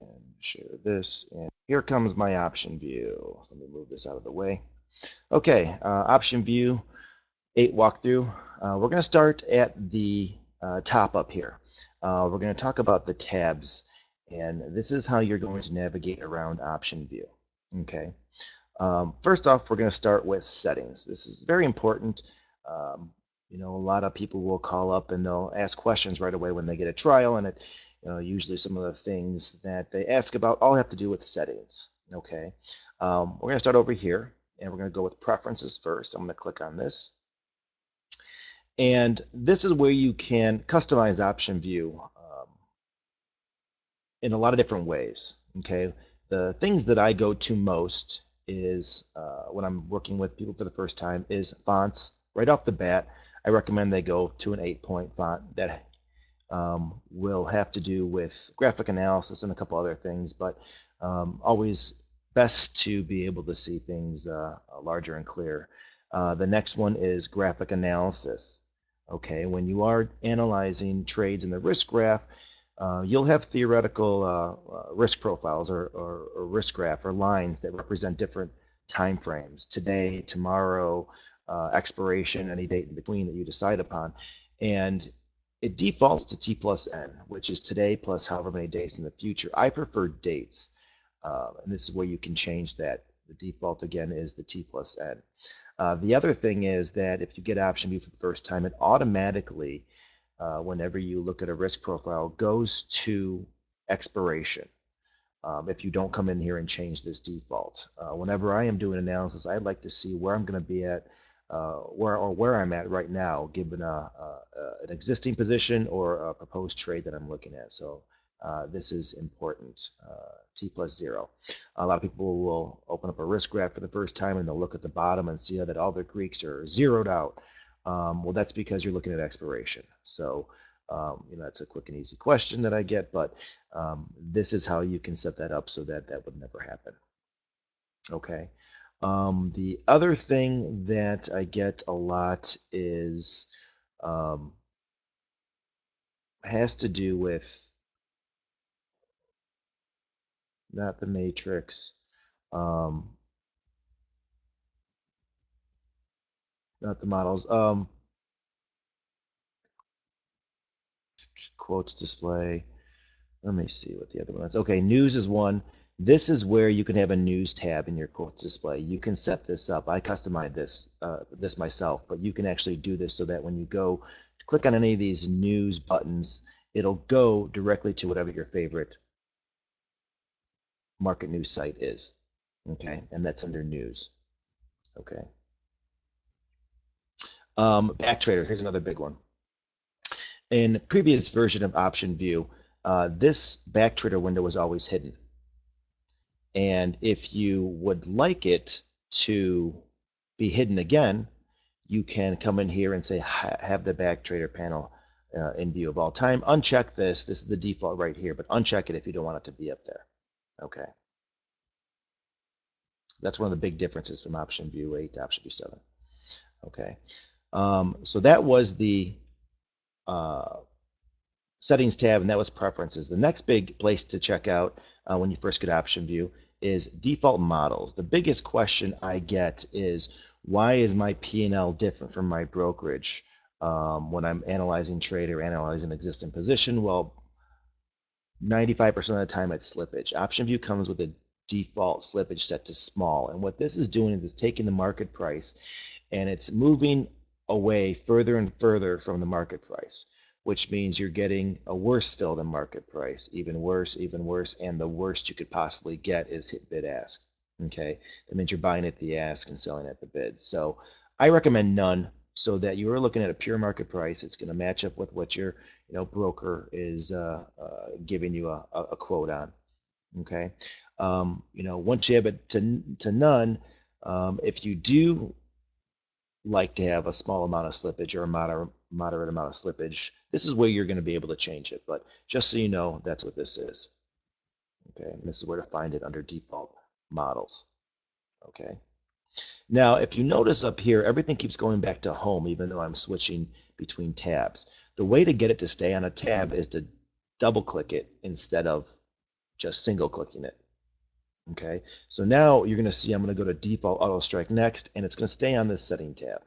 and share this. And here comes my option view. So let me move this out of the way. Okay, option view 8 walkthrough. We're going to start at the top up here. We're going to talk about the tabs, and this is how you're going to navigate around option view. Okay. First off, we're going to start with settings. This is very important. You know, a lot of people will call up and they'll ask questions right away when they get a trial, and it, you know, usually some of the things that they ask about all have to do with settings. Okay. We're going to start over here, and we're going to go with preferences first. I'm going to click on this. And this is where you can customize OptionVue in a lot of different ways. Okay, the things that I go to most is when I'm working with people for the first time is fonts. Right off the bat, I recommend they go to an 8-point font that will have to do with graphic analysis and a couple other things, but always best to be able to see things larger and clearer. The next one is graphic analysis. Okay, when you are analyzing trades in the risk graph, you'll have theoretical risk profiles or risk graph or lines that represent different time frames: today, tomorrow, expiration, any date in between that you decide upon. And it defaults to T plus N, which is today plus however many days in the future. I prefer dates, and this is where you can change that. The default, again, is the T plus N. The other thing is that if you get OptionVue for the first time, it automatically, whenever you look at a risk profile, goes to expiration. If you don't come in here and change this default. Whenever I am doing analysis, I like to see where I'm going to be at, where I'm at right now, given an existing position or a proposed trade that I'm looking at. So this is important. T plus 0. A lot of people will open up a risk graph for the first time and they'll look at the bottom and see that all the Greeks are zeroed out. Well, that's because you're looking at expiration. So you know, that's a quick and easy question that I get, but this is how you can set that up so that that would never happen. Okay. The other thing that I get a lot is has to do with not the matrix, not the models. Quotes display. Let me see what the other one is. Okay, news is one. This is where you can have a news tab in your quotes display. You can set this up. I customized this myself, but you can actually do this so that when you go click on any of these news buttons, it'll go directly to whatever your favorite market news site is. Okay, and that's under news. Okay. Backtrader, here's another big one. In the previous version of OptionVue, this backtrader window was always hidden. And if you would like it to be hidden again, you can come in here and say, have the backtrader panel in view of all time. Uncheck this. This is the default right here, but uncheck it if you don't want it to be up there. Okay. That's one of the big differences from OptionVue 8 to OptionVue 7. Okay. So that was the settings tab, and that was preferences. The next big place to check out when you first get OptionVue is default models. The biggest question I get is, why is my P&L different from my brokerage when I'm analyzing trade or analyzing existing position? Well, 95% of the time it's slippage. OptionVue comes with a default slippage set to small, and what this is doing is it's taking the market price and it's moving away further and further from the market price, which means you're getting a worse fill than market price, even worse, and the worst you could possibly get is hit bid ask. Okay, that means you're buying at the ask and selling at the bid. So I recommend none, so that you are looking at a pure market price. It's going to match up with what your broker is giving you a quote on. Okay, once you have it to none, if you do like to have a small amount of slippage or a moderate amount of slippage, this is where you're going to be able to change it. But just so you know, that's what this is. Okay, and this is where to find it under default models. Okay. Now, if you notice up here, everything keeps going back to home, even though I'm switching between tabs. The way to get it to stay on a tab is to double click it instead of just single clicking it. Okay, so now you're going to see I'm going to go to default auto strike next, and it's going to stay on this setting tab.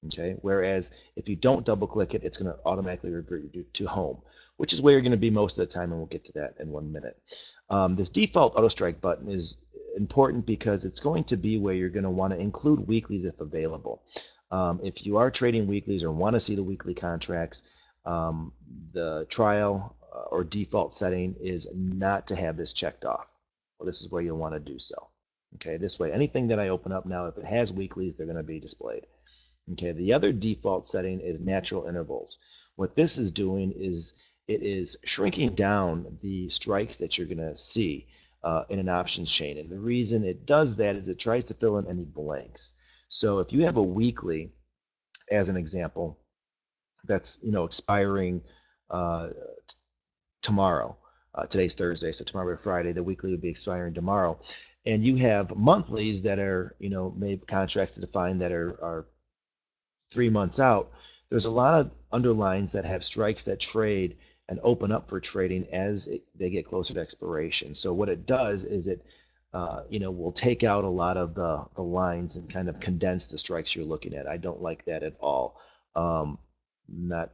Okay, whereas if you don't double click it, it's going to automatically revert you to home, which is where you're going to be most of the time, and we'll get to that in 1 minute. This default auto strike button is important because it's going to be where you're going to want to include weeklies if available. If you are trading weeklies or want to see the weekly contracts, the trial or default setting is not to have this checked off. Well, this is where you'll want to do so. Okay, this way, anything that I open up now, if it has weeklies, they're going to be displayed. Okay, the other default setting is natural intervals. What this is doing is it is shrinking down the strikes that you're going to see in an options chain. And the reason it does that is it tries to fill in any blanks. So if you have a weekly, as an example, that's expiring tomorrow. Today's Thursday, so tomorrow or Friday, the weekly would be expiring tomorrow. And you have monthlies that are, maybe contracts to define that are 3 months out. There's a lot of underlines that have strikes that trade and open up for trading as they get closer to expiration. So what it does is it will take out a lot of the lines and kind of condense the strikes you're looking at. I don't like that at all. Not,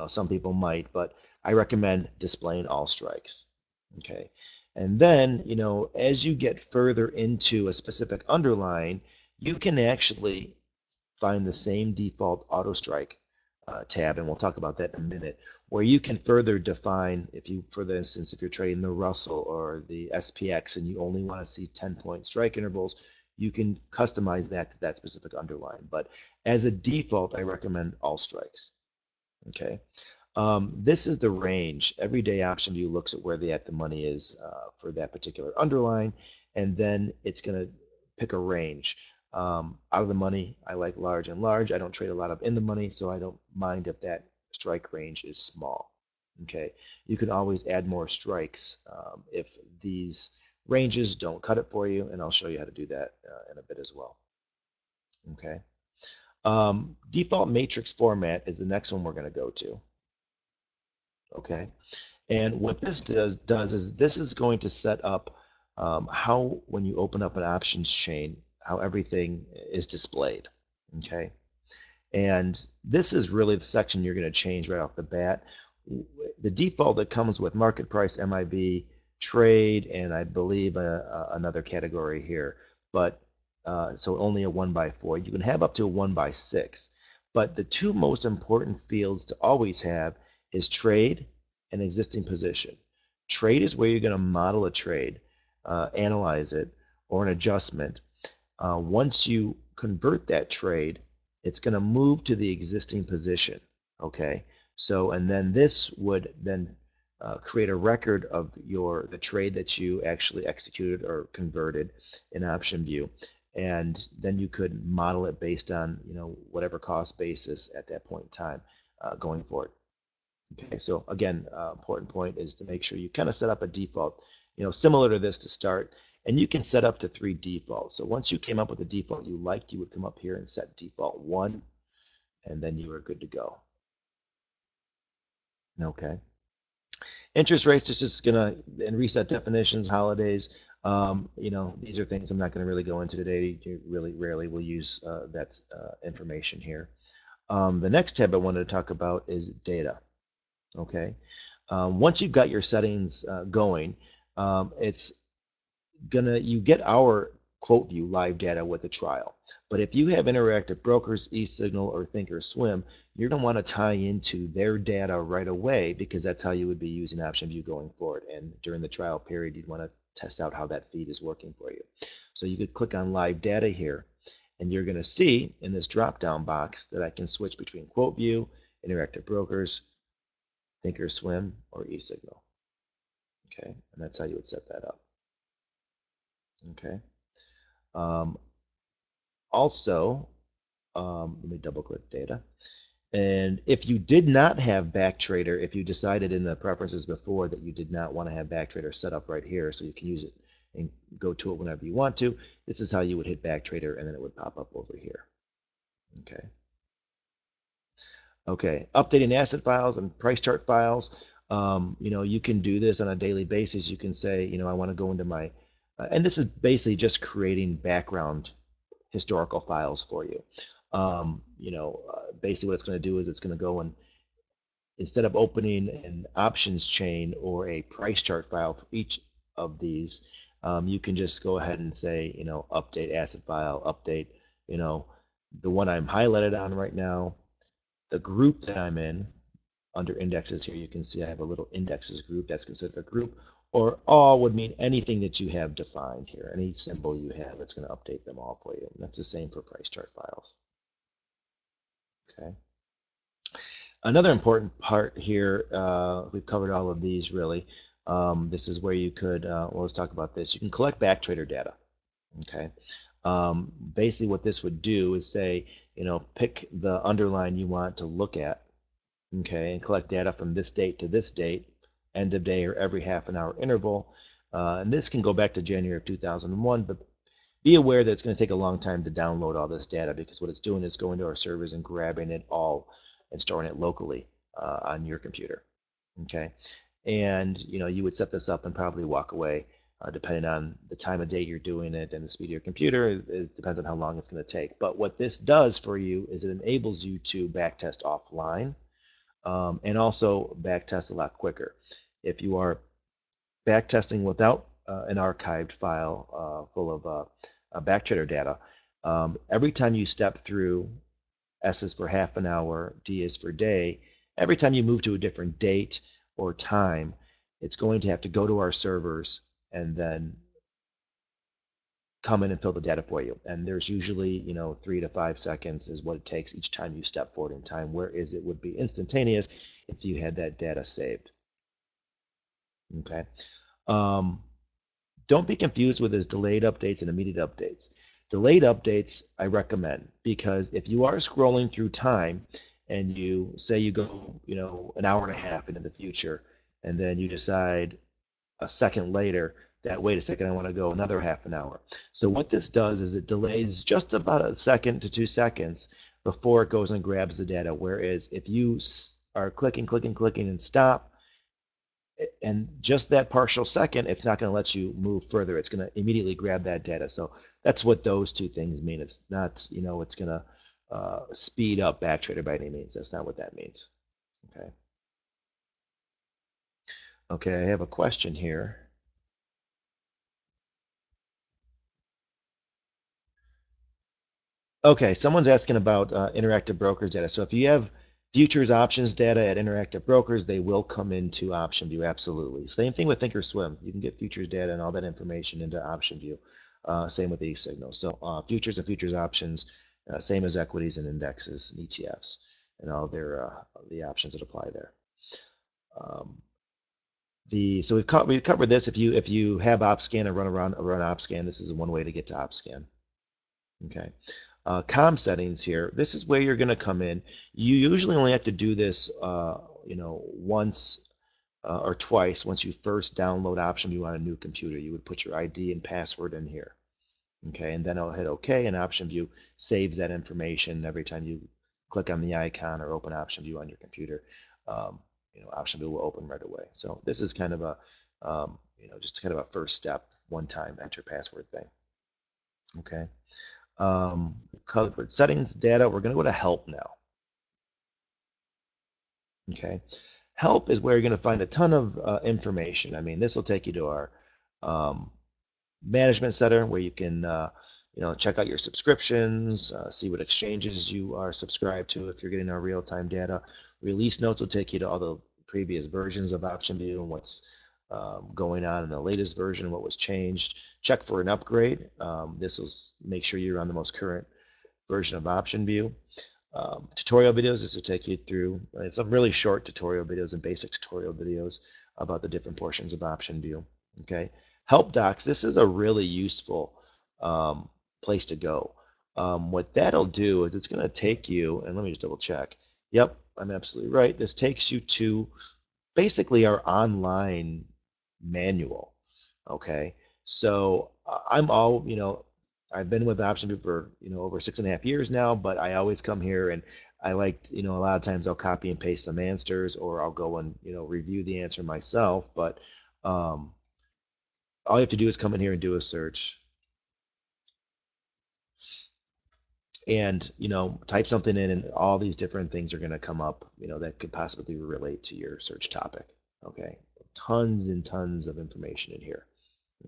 some people might, but I recommend displaying all strikes. Okay, and then as you get further into a specific underline, you can actually find the same default auto strike tab, and we'll talk about that in a minute, where you can further define, for instance, if you're trading the Russell or the SPX and you only want to see 10-point strike intervals, you can customize that to that specific underline. But as a default, I recommend all strikes. Okay, this is the range. Every day OptionVue looks at where the at-the-money is for that particular underline, and then it's going to pick a range. Out of the money, I like large and large. I don't trade a lot of in the money, so I don't mind if that strike range is small. Okay, you can always add more strikes if these ranges don't cut it for you, and I'll show you how to do that in a bit as well. Okay, default matrix format is the next one we're going to go to. Okay, and what this does is this is going to set up how, when you open up an options chain, how everything is displayed. Okay, and this is really the section you're going to change right off the bat. The default that comes with market price, MIB, trade, and I believe another category here, but so only a 1x4. You can have up to a 1x6, but the two most important fields to always have is trade and existing position. Trade is where you're going to model a trade, analyze it, or an adjustment. Once you convert that trade, it's going to move to the existing position. Okay, so and then this would then create a record of the trade that you actually executed or converted in OptionVue, and then you could model it based on whatever cost basis at that point in time going forward. Okay, so again, important point is to make sure you kind of set up a default, similar to this to start. And you can set up to 3 defaults. So once you came up with a default you liked, you would come up here and set default 1, and then you are good to go. Okay. Interest rates is just gonna, and reset definitions, holidays. These are things I'm not going to really go into today. You really rarely will use that information here. The next tab I wanted to talk about is data. Okay. Once you've got your settings going, you get our QuoteVue live data with a trial. But if you have Interactive Brokers, eSignal, or Thinkorswim, you're going to want to tie into their data right away, because that's how you would be using OptionVue going forward. And during the trial period, you'd want to test out how that feed is working for you. So you could click on live data here, and you're going to see in this drop-down box that I can switch between QuoteVue, Interactive Brokers, Thinkorswim, or eSignal. Okay, and that's how you would set that up. Okay. Also, let me double click data. And if you did not have Backtrader, if you decided in the preferences before that you did not want to have Backtrader set up right here, so you can use it and go to it whenever you want to, this is how you would hit Backtrader, and then it would pop up over here. Okay. Okay, updating asset files and price chart files. You can do this on a daily basis. You can say, I want to go into my, and this is basically just creating background historical files for you. Basically what it's going to do is it's going to go and instead of opening an options chain or a price chart file for each of these, you can just go ahead and say, update asset file, update, the one I'm highlighted on right now, the group that I'm in. Under indexes here, you can see I have a little indexes group that's considered a group, or all would mean anything that you have defined here. Any symbol you have, it's going to update them all for you. And that's the same for price chart files. Okay. Another important part here, we've covered all of these really. This is where you could, well, let's talk about this. You can collect back trader data. Okay. Basically what this would do is say, pick the underline you want to look at, okay, and collect data from this date to this date, end of day or every half an hour interval. And this can go back to January of 2001, but be aware that it's going to take a long time to download all this data because what it's doing is going to our servers and grabbing it all and storing it locally on your computer. Okay, and you would set this up and probably walk away depending on the time of day you're doing it and the speed of your computer. It depends on how long it's going to take. But what this does for you is it enables you to backtest offline and also backtest a lot quicker. If you are backtesting without an archived file full of backtrader data, every time you step through, S is for half an hour, D is for day, every time you move to a different date or time, it's going to have to go to our servers and then come in and fill the data for you. And there's usually, 3 to 5 seconds is what it takes each time you step forward in time, whereas it would be instantaneous if you had that data saved. Okay. Don't be confused with his delayed updates and immediate updates. Delayed updates I recommend because if you are scrolling through time and you say you go, an hour and a half into the future, and then you decide a second later that, wait a second, I want to go another half an hour. So what this does is it delays just about a second to 2 seconds before it goes and grabs the data. Whereas if you are clicking and stop, and just that partial second, it's not going to let you move further. It's going to immediately grab that data. So that's what those two things mean. It's not, it's going to speed up backtrader by any means. That's not what that means. Okay. Okay, I have a question here. Okay, someone's asking about interactive brokers data. So if you have futures options data at interactive brokers, they will come into OptionVue, absolutely. Same thing with Thinkorswim. You can get futures data and all that information into OptionVue. Same with eSignal. So futures and futures options, same as equities and indexes and ETFs and all their the options that apply there. So we've covered this. If you have OpScan and run OpScan, this is one way to get to OpScan. Okay. Com settings here. This is where you're going to come in. You usually only have to do this, once or twice. Once you first download OptionVue on a new computer, you would put your ID and password in here. Okay, and then I'll hit OK, and OptionVue saves that information every time you click on the icon or open OptionVue on your computer. OptionVue will open right away. So this is kind of a, just kind of a first step, one-time enter password thing. Okay. Covered settings, data. We're going to go to help now. Okay. Help is where you're going to find a ton of information. I mean, this will take you to our management center where you can check out your subscriptions, see what exchanges you are subscribed to if you're getting our real-time data. Release notes will take you to all the previous versions of OptionVue and what's going on in the latest version, what was changed. Check for an upgrade. This will make sure you're on the most current version of OptionVue. Tutorial videos, this will take you through, some really short tutorial videos and basic tutorial videos about the different portions of OptionVue. Okay. Help docs, this is a really useful place to go. What that'll do is it's going to take you, and let me just double check. Yep, I'm absolutely right. This takes you to basically our online manual. Okay, so I'm all, I've been with OptionVue for over 6.5 years now, but I always come here and I like a lot of times I'll copy and paste some answers, or I'll go and review the answer myself. But um, all you have to do is come in here and do a search, and type something in, and all these different things are going to come up that could possibly relate to your search topic. Okay, tons and tons of information in here.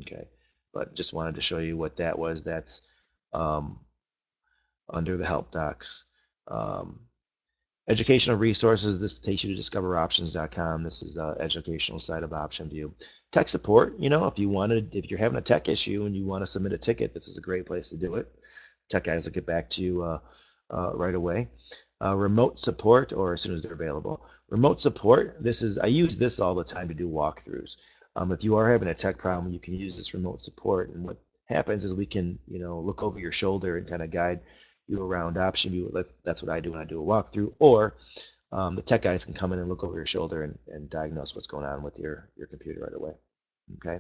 Okay, but just wanted to show you what that was. That's um, under the help docs. Um, Educational resources. This takes you to discoveroptions.com. This is an educational site of OptionVue. Tech support. If you're having a tech issue and you want to submit a ticket, this is a great place to do it. Tech guys will get back to you right away. Remote support, or as soon as they're available. Remote support. I use this all the time to do walkthroughs. If you are having a tech problem, you can use this remote support, and what happens is we can look over your shoulder and kind of guide you around OptionVue. That's what I do when I do a walkthrough. Or the tech guys can come in and look over your shoulder and diagnose what's going on with your computer right away. Okay.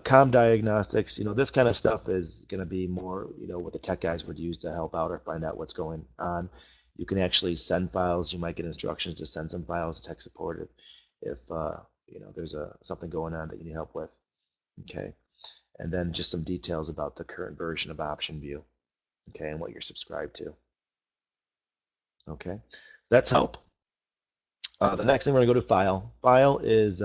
Com diagnostics, this kind of stuff is going to be more, what the tech guys would use to help out or find out what's going on. You can actually send files. You might get instructions to send some files to tech support if there's something going on that you need help with. Okay. And then just some details about the current version of OptionVue. Okay, and what you're subscribed to. Okay, so that's help. The next thing we're going to go to file. File is,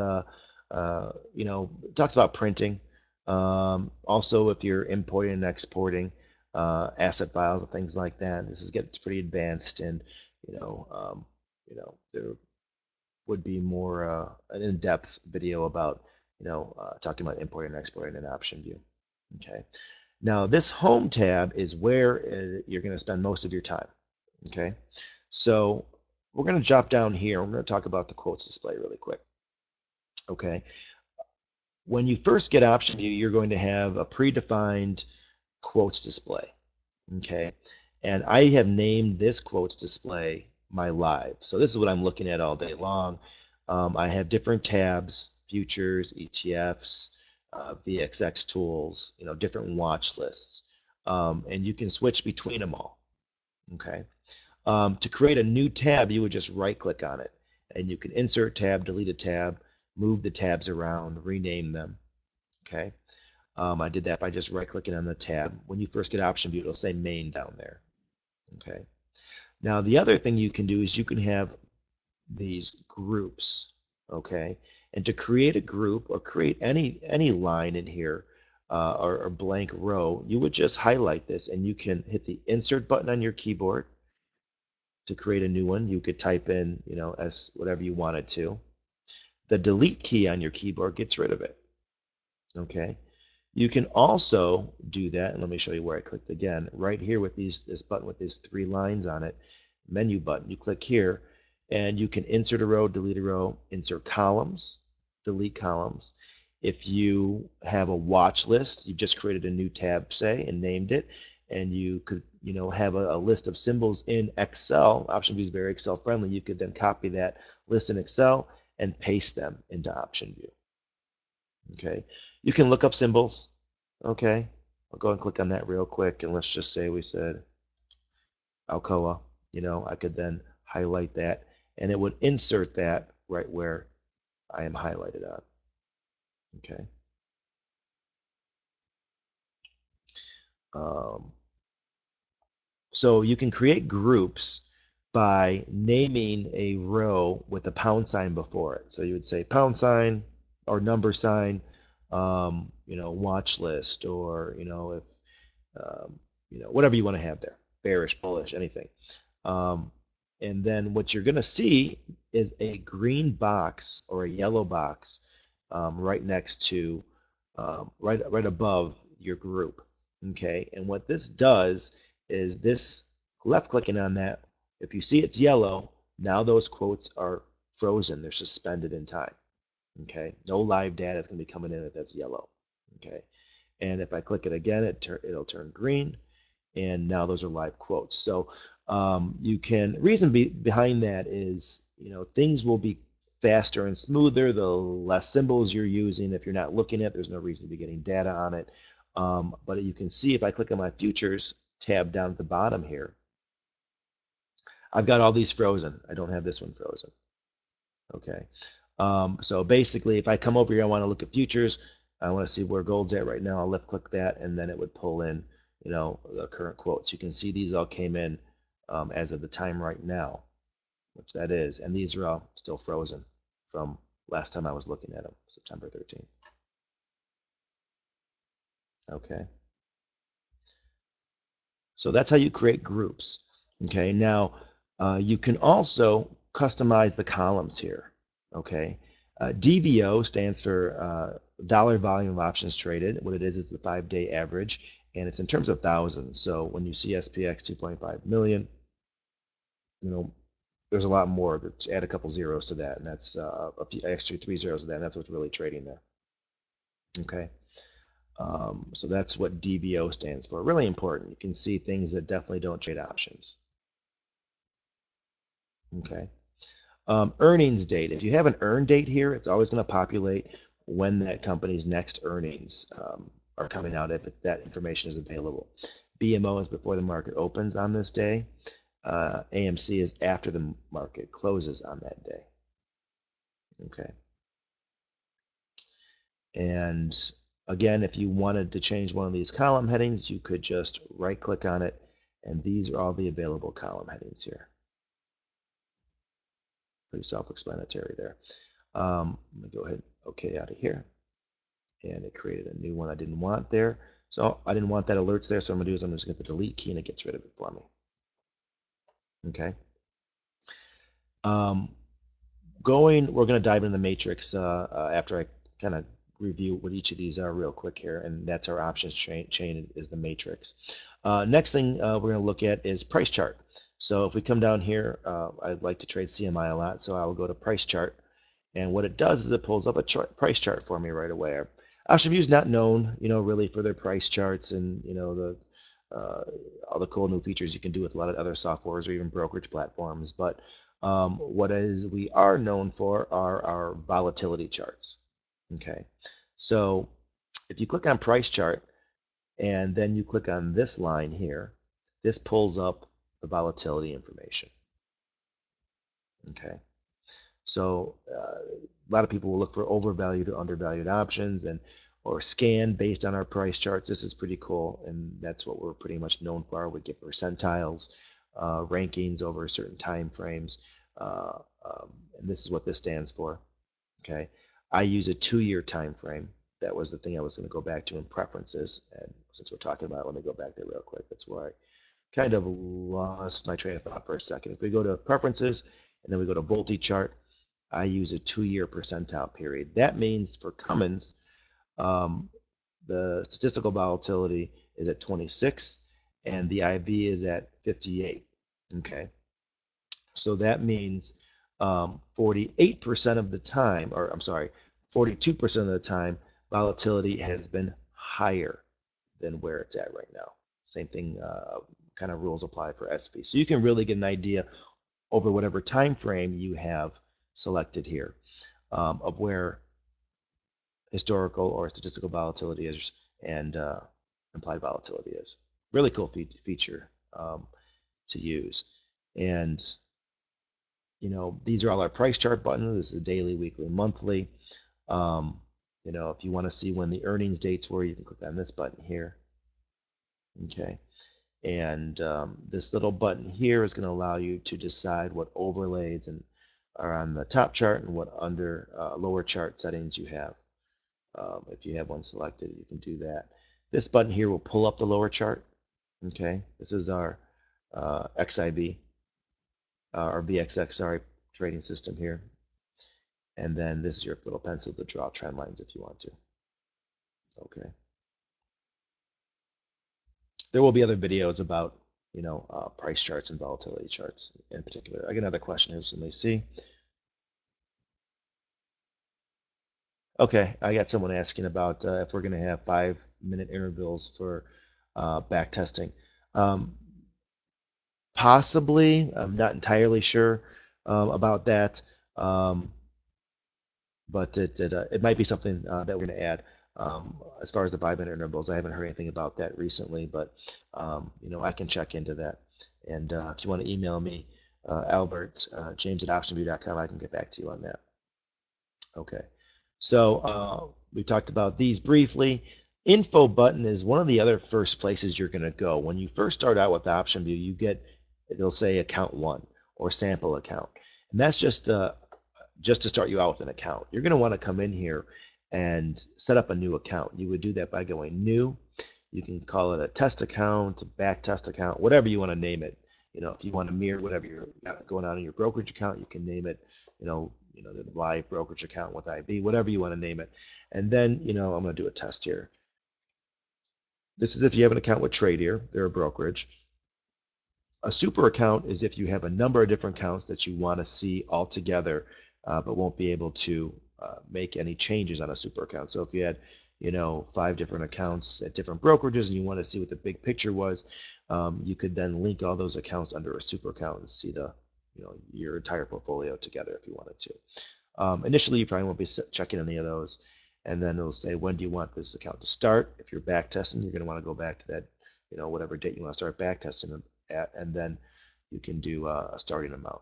talks about printing. Also, if you're importing and exporting asset files and things like that, this gets pretty advanced, and there would be more an in-depth video about talking about importing and exporting in OptionVue. Okay. Now, this home tab is where you're going to spend most of your time. Okay, so we're going to drop down here. We're going to talk about the quotes display really quick. Okay, when you first get OptionVue, you're going to have a predefined quotes display. Okay, and I have named this quotes display my live. So this is what I'm looking at all day long. I have different tabs: futures, ETFs, VXX tools, different watch lists, and you can switch between them all. Okay. To create a new tab, you would just right-click on it, and you can insert tab, delete a tab, move the tabs around, rename them. Okay. I did that by just right-clicking on the tab. When you first get OptionVue, it'll say main down there. Okay. Now the other thing you can do is you can have these groups. Okay. And to create a group or create any line in here or blank row, you would just highlight this, and you can hit the insert button on your keyboard to create a new one. You could type in, as whatever you wanted to. The delete key on your keyboard gets rid of it. Okay. You can also do that, and let me show you where I clicked again. Right here with this button with these 3 lines on it, menu button. You click here, and you can insert a row, delete a row, insert columns, delete columns. If you have a watch list, you've just created a new tab, say, and named it, and you could have a list of symbols in Excel. OptionVue is very Excel friendly. You could then copy that list in Excel and paste them into OptionVue. Okay, you can look up symbols. Okay, I'll go and click on that real quick, and let's just say we said Alcoa. I could then highlight that, and it would insert that right where I am highlighted on. Okay. So you can create groups by naming a row with a pound sign before it. So you would say pound sign or number sign, watch list, or if whatever you want to have there, bearish, bullish, anything. And then what you're going to see is a green box or a yellow box right next to, right above your group. Okay, and what this does is this left-clicking on that, if you see it's yellow, now those quotes are frozen. They're suspended in time. Okay, no live data is going to be coming in if that's yellow. Okay, and if I click it again, it'll turn green, and now those are live quotes. So reason behind that is, things will be faster and smoother the less symbols you're using. If you're not looking at, there's no reason to be getting data on it. But you can see if I click on my futures tab down at the bottom here, I've got all these frozen. I don't have this one frozen. Okay. So basically, if I come over here, I want to look at futures. I want to see where gold's at right now. I'll left click that, and then it would pull in, the current quotes. You can see these all came in as of the time right now, which that is, and these are all still frozen from last time I was looking at them, September 13th. Okay. So that's how you create groups. Okay. Now, you can also customize the columns here. Okay. DVO stands for dollar volume of options traded. What it is the 5-day average, and it's in terms of thousands. So when you see SPX 2.5 million, there's a lot more. That add a couple zeros to that, and that's a few extra 3 zeros to that. And that's what's really trading there. Okay. So that's what DVO stands for. Really important. You can see things that definitely don't trade options. Okay. Earnings date. If you have an earn date here, it's always going to populate when that company's next earnings are coming out, if that information is available. BMO is before the market opens on this day. AMC is after the market closes on that day. Okay. And again, if you wanted to change one of these column headings, you could just right click on it, and these are all the available column headings here. Pretty self-explanatory there. Let me go ahead and OK out of here. And it created a new one I didn't want there. So I didn't want that alerts there, so what I'm going to do is I'm just going to hit the delete key, and it gets rid of it for me. Okay. We're going to dive into the matrix after I kind of review what each of these are real quick here, and that's our options chain is the matrix. Next thing we're going to look at is price chart. So if we come down here, I'd like to trade CMI a lot, so I will go to price chart, and what it does is it pulls up a price chart for me right away. OptionVue is not known, really for their price charts and all the cool new features you can do with a lot of other softwares or even brokerage platforms, but we are known for are our volatility charts. Okay, so if you click on price chart and then you click on this line here, this pulls up the volatility information. Okay, so a lot of people will look for overvalued or undervalued options or scan based on our price charts. This is pretty cool, and that's what we're pretty much known for. We get percentiles, rankings over certain time frames, and this is what this stands for. Okay, I use a 2-year time frame. That was the thing I was going to go back to in preferences, and since we're talking about it, let me go back there real quick. That's where I kind of lost my train of thought for a second. If we go to preferences and then we go to Volti chart, I use a 2-year percentile period. That means for Cummins, the statistical volatility is at 26 and the IV is at 58. Okay, so that means 48% of the time, or I'm sorry, 42% of the time, volatility has been higher than where it's at right now. Same thing, kind of rules apply for SV. So you can really get an idea over whatever time frame you have selected here of where historical or statistical volatility is and implied volatility is. Really cool feature to use. And these are all our price chart buttons. This is daily, weekly, monthly. If you want to see when the earnings dates were, you can click on this button here. Okay. And this little button here is going to allow you to decide what overlays are on the top chart and what lower chart settings you have. If you have one selected, you can do that. This button here will pull up the lower chart. Okay, this is our XIV, or VXX, sorry, trading system here. And then this is your little pencil to draw trend lines if you want to. Okay. There will be other videos about, price charts and volatility charts in particular. I get another question here, so let me see. Okay, I got someone asking about if we're going to have 5-minute intervals for back testing. Possibly, I'm not entirely sure about that, but it might be something that we're going to add. As far as the 5-minute intervals, I haven't heard anything about that recently, but I can check into that. And if you want to email me, Albert, James at OptionVue.com, I can get back to you on that. Okay, so we talked about these briefly. Info button is one of the other first places you're going to go. When you first start out with OptionVue, you get, it'll say account 1 or sample account. And that's just to start you out with an account. You're going to want to come in here and set up a new account. You would do that by going new. You can call it a test account, a back test account, whatever you want to name it. If you want to mirror whatever you're got going on in your brokerage account, you can name it, the live brokerage account with IB, whatever you want to name it. And then, I'm going to do a test here. This is if you have an account with Tradier, they're a brokerage. A super account is if you have a number of different accounts that you want to see all together, but won't be able to make any changes on a super account. So if you had, 5 different accounts at different brokerages and you want to see what the big picture was, you could then link all those accounts under a super account and see the, your entire portfolio together if you wanted to. Initially, you probably won't be checking any of those. And then it'll say, when do you want this account to start? If you're back testing, you're going to want to go back to that, whatever date you want to start back testing at, and then you can do a starting amount.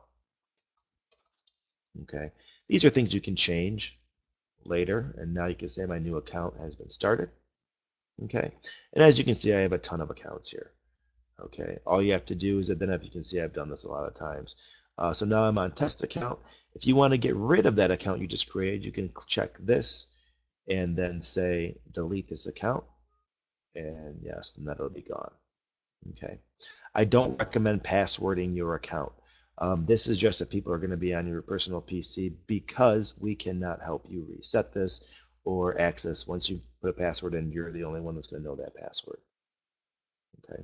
Okay, these are things you can change later, and now you can say my new account has been started. Okay, and as you can see, I have a ton of accounts here. Okay, all you have to do is, then if you can see, I've done this a lot of times. So now I'm on test account. If you want to get rid of that account you just created, you can check this and then say delete this account, and yes, and that'll be gone. Okay, I don't recommend passwording your account. This is just if people are going to be on your personal PC, because we cannot help you reset this or access. Once you put a password in, you're the only one that's going to know that password. Okay.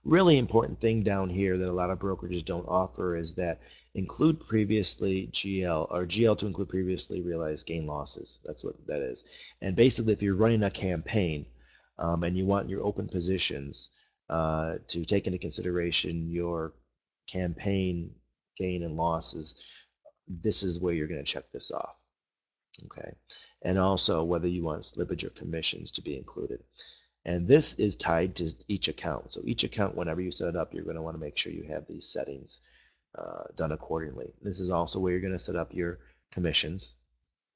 Really important thing down here that a lot of brokerages don't offer is that include previously GL, or GL to include previously realized gain losses. That's what that is. And basically, if you're running a campaign and you want your open positions to take into consideration your campaign gain and losses, this is where you're going to check this off. Okay, and also whether you want slippage or commissions to be included. And this is tied to each account. So each account, whenever you set it up, you're going to want to make sure you have these settings done accordingly. This is also where you're going to set up your commissions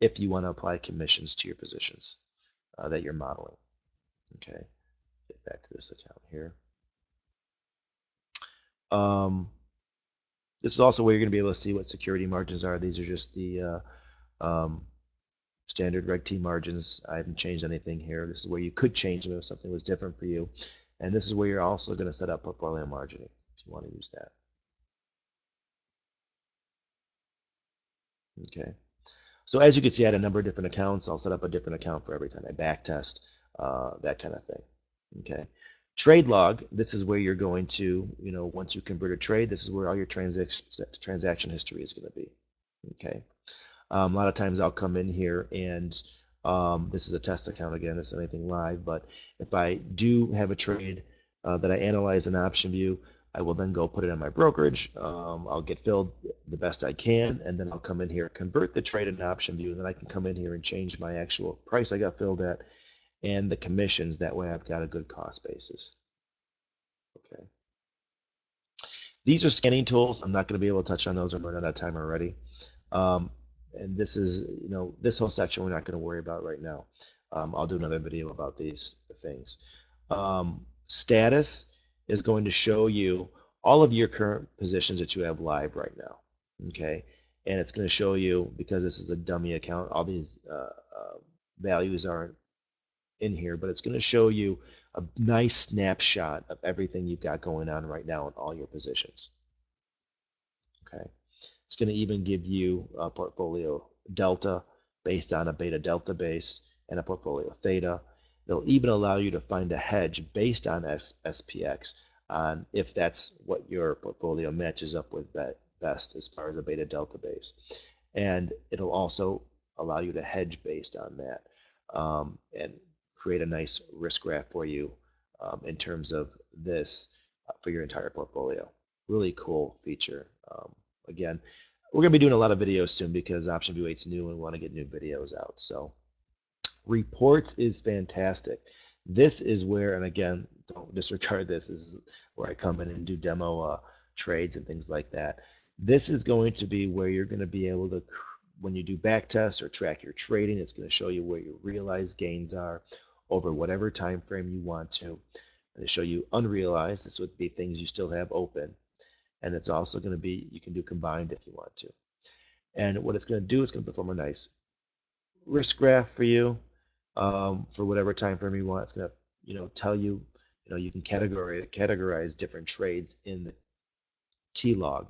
if you want to apply commissions to your positions that you're modeling. Okay, get back to this account here. This is also where you're going to be able to see what security margins are. These are just the standard Reg T margins. I haven't changed anything here. This is where you could change them if something was different for you. And this is where you're also going to set up portfolio margining if you want to use that. Okay. So as you can see, I had a number of different accounts. I'll set up a different account for every time I back test, that kind of thing. Okay. Trade log, this is where you're going to, once you convert a trade, this is where all your transaction history is going to be. Okay. A lot of times I'll come in here and this is a test account again, this is anything live, but if I do have a trade that I analyze in OptionVue, I will then go put it in my brokerage. I'll get filled the best I can, and then I'll come in here, convert the trade in OptionVue, and then I can come in here and change my actual price I got filled at and the commissions. That way I've got a good cost basis. Okay. These are scanning tools. I'm not going to be able to touch on those. I'm running out of time already. And this is, this whole section we're not going to worry about right now. I'll do another video about these things. Status is going to show you all of your current positions that you have live right now. Okay, and it's going to show you, because this is a dummy account, all these values aren't in here, but it's going to show you a nice snapshot of everything you've got going on right now in all your positions. Okay. It's going to even give you a portfolio delta based on a beta delta base and a portfolio theta. It'll even allow you to find a hedge based on SPX on if that's what your portfolio matches up with best as far as a beta delta base. And it'll also allow you to hedge based on that and create a nice risk graph for you in terms of this for your entire portfolio. Really cool feature. Again, we're going to be doing a lot of videos soon because OptionVue 8's new and we want to get new videos out. So Reports is fantastic. This is where, and again, don't disregard this. This is where I come in and do demo trades and things like that. This is going to be where you're going to be able to, when you do back tests or track your trading, it's going to show you where your realized gains are over whatever time frame you want to. And to show you unrealized, this would be things you still have open. And it's also going to be, you can do combined if you want to. And what it's going to do, it's going to perform a nice risk graph for you for whatever time frame you want. It's going to, tell you, you can categorize different trades in the T-log.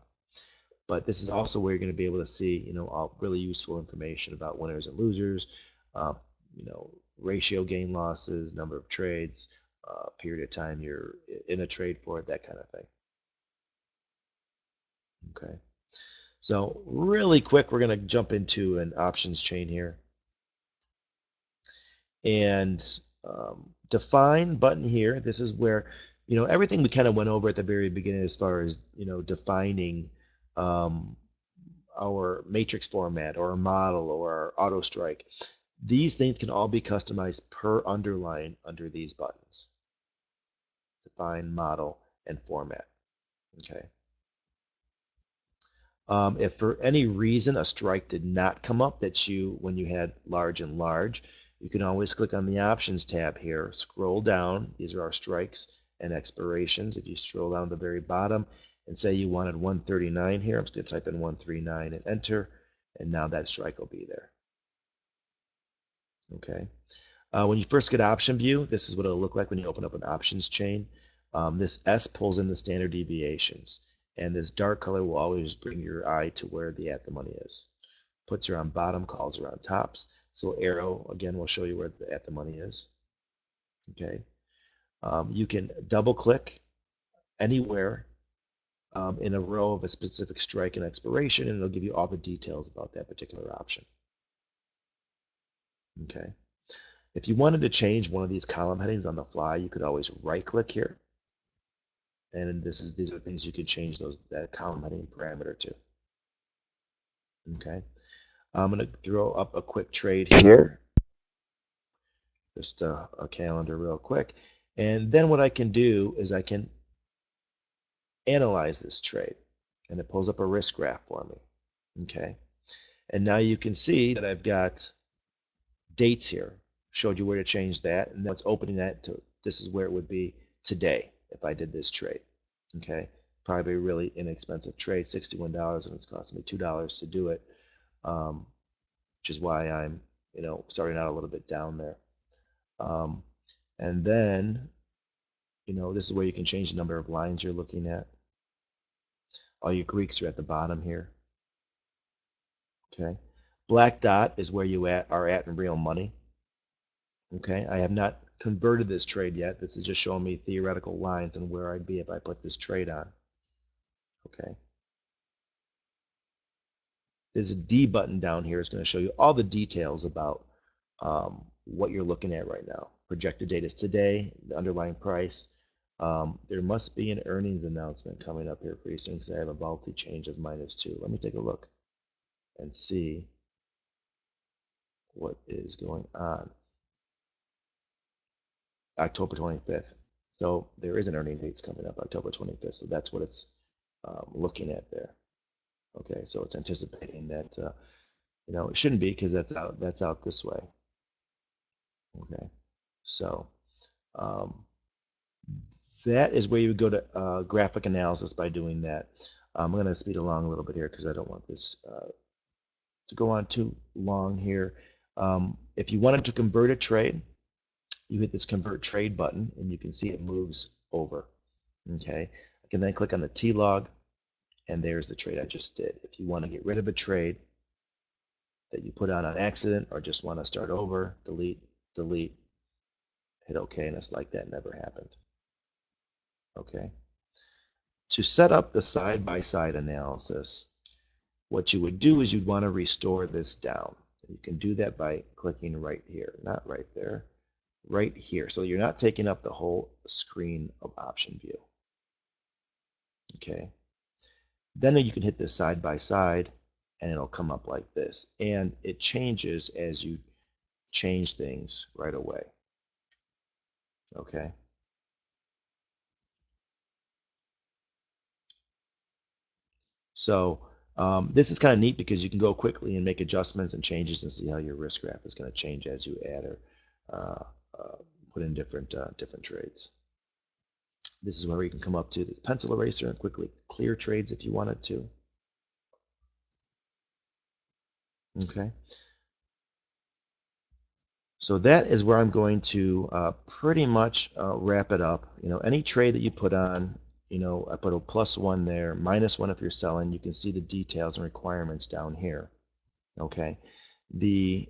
But this is also where you're going to be able to see, all really useful information about winners and losers, ratio gain losses, number of trades, period of time you're in a trade for it, that kind of thing. Okay. So really quick, we're going to jump into an options chain here. And define button here, this is where, everything we kind of went over at the very beginning as far as, defining our matrix format or a model or our auto strike. These things can all be customized per underline under these buttons. Define, model, and format. Okay. If for any reason a strike did not come up when you had large and large, you can always click on the options tab here, scroll down, these are our strikes and expirations. If you scroll down to the very bottom and say you wanted 139 here, I'm just going to type in 139 and enter, and now that strike will be there. Okay. When you first get OptionVue, this is what it'll look like when you open up an options chain. This S pulls in the standard deviations, and this dark color will always bring your eye to where the at the money is. Puts are on bottom, calls are on tops. This little arrow, again, will show you where the at the money is. Okay. You can double click anywhere in a row of a specific strike and expiration, and it'll give you all the details about that particular option. Okay. If you wanted to change one of these column headings on the fly, you could always right click here. And these are things you can change that column heading parameter to. Okay. I'm going to throw up a quick trade here. Just a calendar real quick. And then what I can do is I can analyze this trade. And it pulls up a risk graph for me. Okay. And now you can see that I've got dates here. Showed you where to change that. And now it's opening that to, this is where it would be today if I did this trade. Okay. Probably a really inexpensive trade, $61, and it's costing me $2 to do it. Which is why I'm, starting out a little bit down there. And then, this is where you can change the number of lines you're looking at. All your Greeks are at the bottom here. Okay. Black dot is where you are at in real money. Okay. I have not converted this trade yet. This is just showing me theoretical lines and where I'd be if I put this trade on. Okay. There's a D button down here. It's going to show you all the details about what you're looking at right now. Projected date is today, the underlying price. There must be an earnings announcement coming up here pretty soon because I have a volatile change of -2. Let me take a look and see what is going on. October 25th. So there is an earning dates coming up October 25th. So that's what it's looking at there. Okay, so it's anticipating that it shouldn't be because that's out this way. Okay, so that is where you would go to graphic analysis by doing that. I'm going to speed along a little bit here because I don't want this to go on too long here. If you wanted to convert a trade, you hit this convert trade button and you can see it moves over. Okay, I can then click on the T-log and there's the trade I just did. If you want to get rid of a trade that you put on accident or just want to start over, delete, hit OK, and it's like that never happened. Okay. To set up the side-by-side analysis, what you would do is you'd want to restore this down. You can do that by clicking right here, not right there, right here. So you're not taking up the whole screen of OptionVue. Okay. Then you can hit this side by side and it'll come up like this. And it changes as you change things right away. Okay. So this is kind of neat because you can go quickly and make adjustments and changes and see how your risk graph is going to change as you add or uh, uh, put in different trades. This is where you can come up to this pencil eraser and quickly clear trades if you wanted to. Okay. So that is where I'm going to pretty much wrap it up. Any trade that you put on, I put a +1 there, -1 if you're selling. You can see the details and requirements down here. Okay. The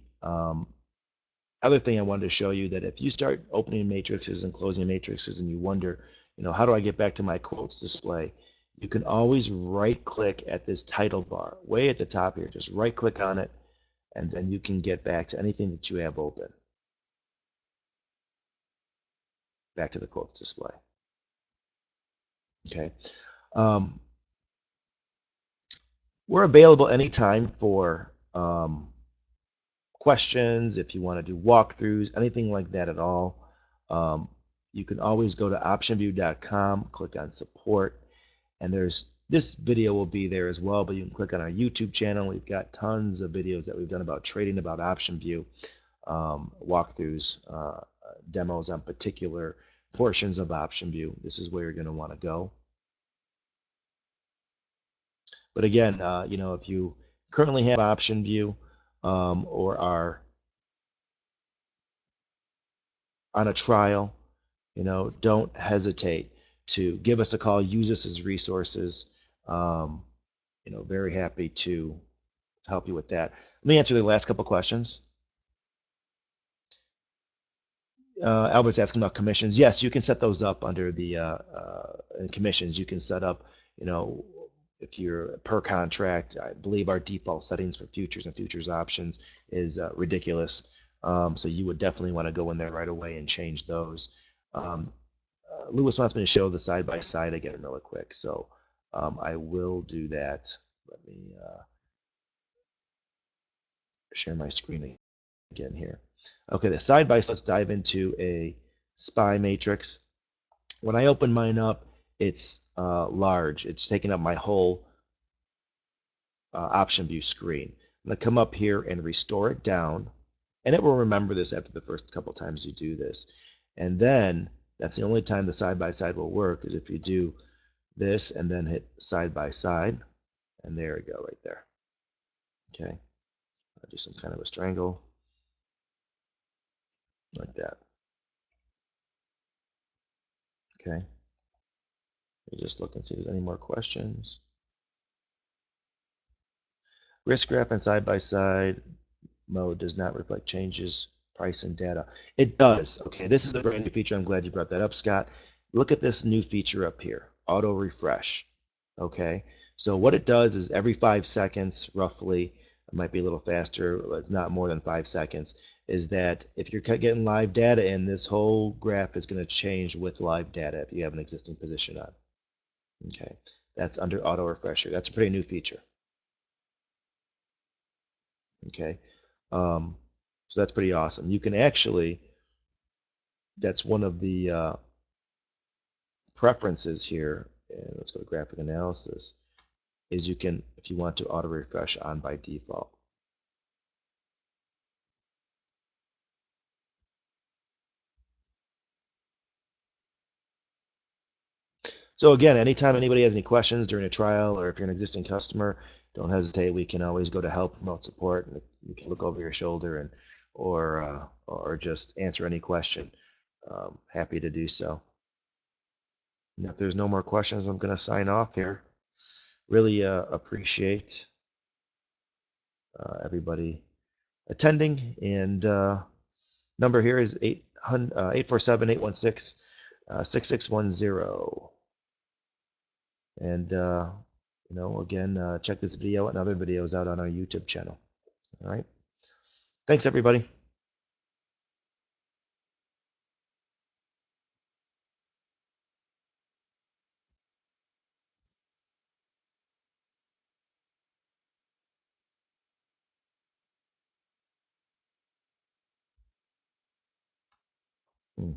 other thing I wanted to show you that if you start opening matrices and closing matrices and you wonder, how do I get back to my quotes display? You can always right click at this title bar way at the top here. Just right click on it and then you can get back to anything that you have open. Back to the quotes display. Okay. We're available anytime for questions, if you want to do walkthroughs, anything like that at all. You can always go to OptionVue.com, click on support, and this video will be there as well, but you can click on our YouTube channel. We've got tons of videos that we've done about trading, about OptionVue, walkthroughs, demos on particular portions of OptionVue. This is where you're going to want to go. But again, if you currently have OptionVue or are on a trial, don't hesitate to give us a call. Use us as resources. Very happy to help you with that. Let me answer the last couple questions. Albert's asking about commissions. Yes, you can set those up under the commissions. You can set up, if you're per contract. I believe our default settings for futures and futures options is ridiculous. So you would definitely want to go in there right away and change those. Lewis wants me to show the side-by-side again really quick, so I will do that. Let me share my screen again here. Okay, the side-by-side, let's dive into a SPY matrix. When I open mine up, it's large. It's taking up my whole OptionVue screen. I'm going to come up here and restore it down, and it will remember this after the first couple times you do this. And then that's the only time the side-by-side will work is if you do this and then hit side-by-side, and there we go right there. Okay, I'll do some kind of a strangle like that. Okay, you just look and see if there's any more questions. Risk graph and side-by-side mode does not reflect changes, price, and data. It does. Okay, this is a brand new feature. I'm glad you brought that up, Scott. Look at this new feature up here, auto refresh. Okay, so what it does is every 5 seconds, roughly, it might be a little faster, but it's not more than 5 seconds, is that if you're getting live data in, this whole graph is going to change with live data if you have an existing position on. Okay, that's under auto refresher. That's a pretty new feature. Okay, so that's pretty awesome. You can actually, that's one of the preferences here, and let's go to graphic analysis, is you can, if you want to auto refresh on by default. So again, anytime anybody has any questions during a trial, or if you're an existing customer, don't hesitate. We can always go to help, promote support, and you can look over your shoulder and or just answer any question. Happy to do so. And if there's no more questions, I'm going to sign off here. Really appreciate everybody attending, and number here is 847-816-6610. And again, check this video and other videos out on our YouTube channel. All right. Thanks, everybody. Hmm.